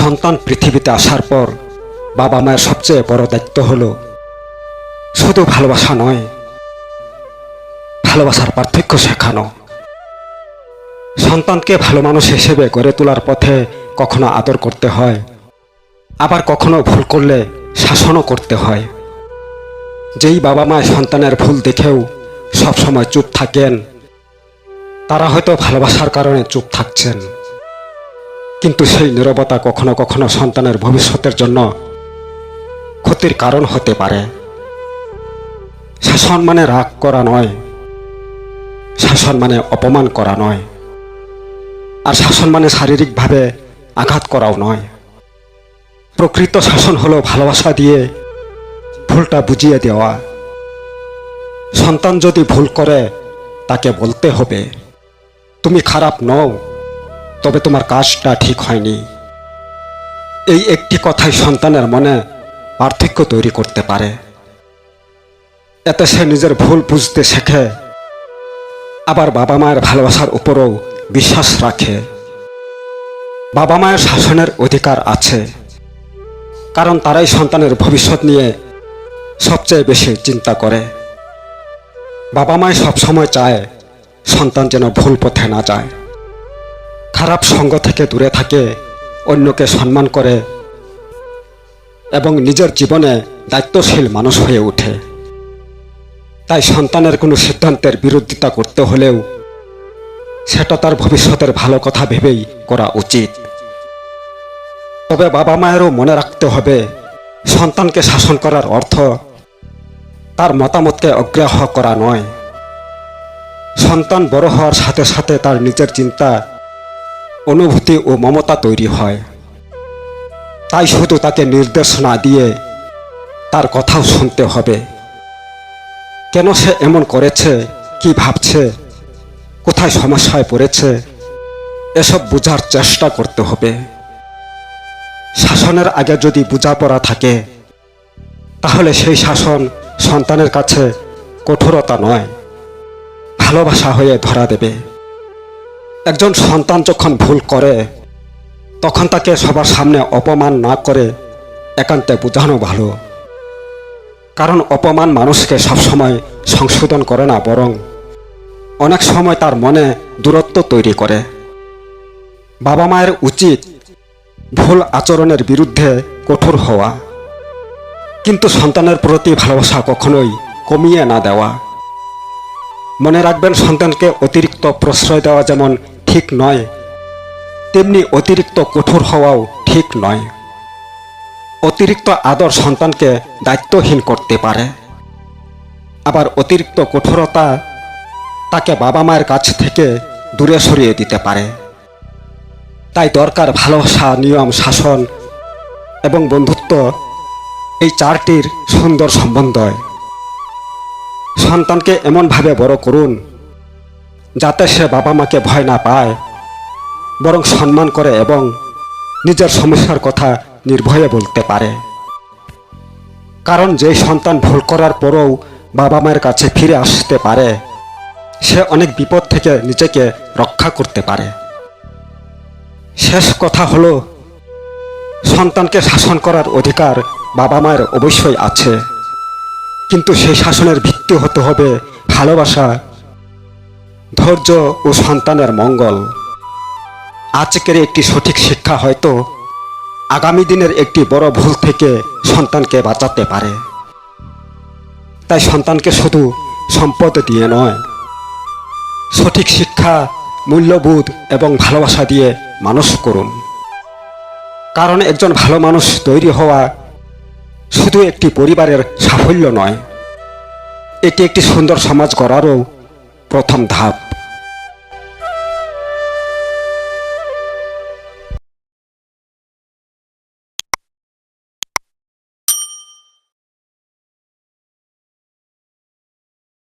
সন্তান পৃথিবীতে আসার পর বাবা মায়ের সবচেয়ে বড় দায়িত্ব হলো শুধু ভালোবাসা নয়, ভালোবাসার পার্থক্য শেখানো। সন্তানকে ভালো মানুষ হিসেবে গড়ে তোলার পথে কখনো আদর করতে হয়, আবার কখনো ভুল করলে শাসনও করতে হয়। যেই বাবা মা সন্তানের ভুল দেখেও সবসময় চুপ থাকেন, তারা হয়তো ভালোবাসার কারণে চুপ থাকছেন, কিন্তু সেই নীরবতা কখনো কখনো সন্তানের ভবিষ্যতের জন্য ক্ষতির কারণ হতে পারে। শাসন মানে রাগ করা নয়, শাসন মানে অপমান করা নয়, আর শাসন মানে শারীরিকভাবে আঘাত করাও নয়। প্রকৃত শাসন হলো ভালোবাসা দিয়ে ভুলটা বুঝিয়ে দেওয়া। সন্তান যদি ভুল করে তাকে বলতে হবে, তুমি খারাপ নও, তবে তোমার কাজটা ঠিক হয়নি। এই একটি কথাই সন্তানের মনে পার্থক্য তৈরি করতে পারে। এতে সে নিজের ভুল বুঝতে শেখে, আবার বাবা মায়ের ভালোবাসার উপরও বিশ্বাস রাখে। বাবা মায়ের শাসনের অধিকার আছে, কারণ তারাই সন্তানের ভবিষ্যৎ নিয়ে সবচেয়ে বেশি চিন্তা করে। বাবা মায় সবসময় চায় সন্তান যেন ভুল পথে না যায়, খারাপ সঙ্গ থেকে দূরে থাকে, অন্যকে সম্মান করে এবং নিজের জীবনে দায়িত্বশীল মানুষ হয়ে ওঠে। তাই সন্তানের কোনো সিদ্ধান্তের বিরোধিতা করতে হলেও সেটা তার ভবিষ্যতের ভালো কথা ভেবেই করা উচিত। তবে বাবা মায়েরও মনে রাখতে হবে, সন্তানকে শাসন করার অর্থ তার মতামতকে অগ্রাহ্য করা নয়। সন্তান বড় হওয়ার সাথে সাথে তার নিজের চিন্তা, অনুভূতি ও মমতা তৈরি হয়। তাই শুধু তাকে নির্দেশ না দিয়ে তার কথাও শুনতে হবে। কেন সে এমন করেছে, কি ভাবছে, কোথায় সমস্যায় পড়েছে, এসব বোঝার চেষ্টা করতে হবে। শাসনের আগে যদি বোঝাপড়া থাকে, তাহলে সেই শাসন সন্তানের কাছে কঠোরতা নয়, ভালোবাসা হয়ে ধরা দেবে। একজন সন্তান যখন ভুল করে, তখন তাকে সবার সামনে অপমান না করে একান্তে বোঝানো ভালো। কারণ অপমান মানুষকে সবসময় সংশোধন করে না, বরং অনেক সময় তার মনে দূরত্ব তৈরি করে। বাবা মায়ের উচিত ভুল আচরণের বিরুদ্ধে কঠোর হওয়া, কিন্তু সন্তানের প্রতি ভালোবাসা কখনোই কমিয়ে না দেওয়া। মনে রাখবেন, সন্তানকে অতিরিক্ত প্রশ্রয় দেওয়া যেমন ঠিক নয়, তেমনি অতিরিক্ত কঠোর হওয়াও ঠিক নয়। অতিরিক্ত আদর সন্তানকে দায়িত্বহীন করতে পারে, আবার অতিরিক্ত কঠোরতা তাকে বাবা মায়ের কাছ থেকে দূরে সরিয়ে দিতে পারে। তাই দরকার ভালোবাসা, নিয়ম, শাসন এবং বন্ধুত্ব, এই চারটির সুন্দর সমন্বয়। সন্তানকে এমনভাবে বড় করুন যাতে সে বাবা মাকে ভয় না পায়, বরং সম্মান করে এবং নিজের সমস্যার কথা নির্ভয়ে বলতে পারে। কারণ যে সন্তান ভুল করার পরও বাবা মায়ের কাছে ফিরে আসতে পারে, সে অনেক বিপদ থেকে নিজেকে রক্ষা করতে পারে। শেষ কথা হলো, সন্তানকে শাসন করার অধিকার বাবা মায়ের অবশ্যই আছে, কিন্তু সেই শাসনের ভিত্তি হতে হবে ভালোবাসা, ধৈর্য ও সন্তানের মঙ্গল। আজকের একটি সঠিক শিক্ষা হয়তো আগামী দিনের একটি বড় ভুল থেকে সন্তানকে বাঁচাতে পারে। তাই সন্তানকে শুধু সম্পদ দিয়ে নয়, সঠিক শিক্ষা, মূল্যবোধ এবং ভালোবাসা দিয়ে মানুষ করুন। কারণ একজন ভালো মানুষ তৈরি হওয়া শুধু একটি পরিবারের সাফল্য নয়, এটি একটি সুন্দর সমাজ গড়ারও প্রথম ধাপ।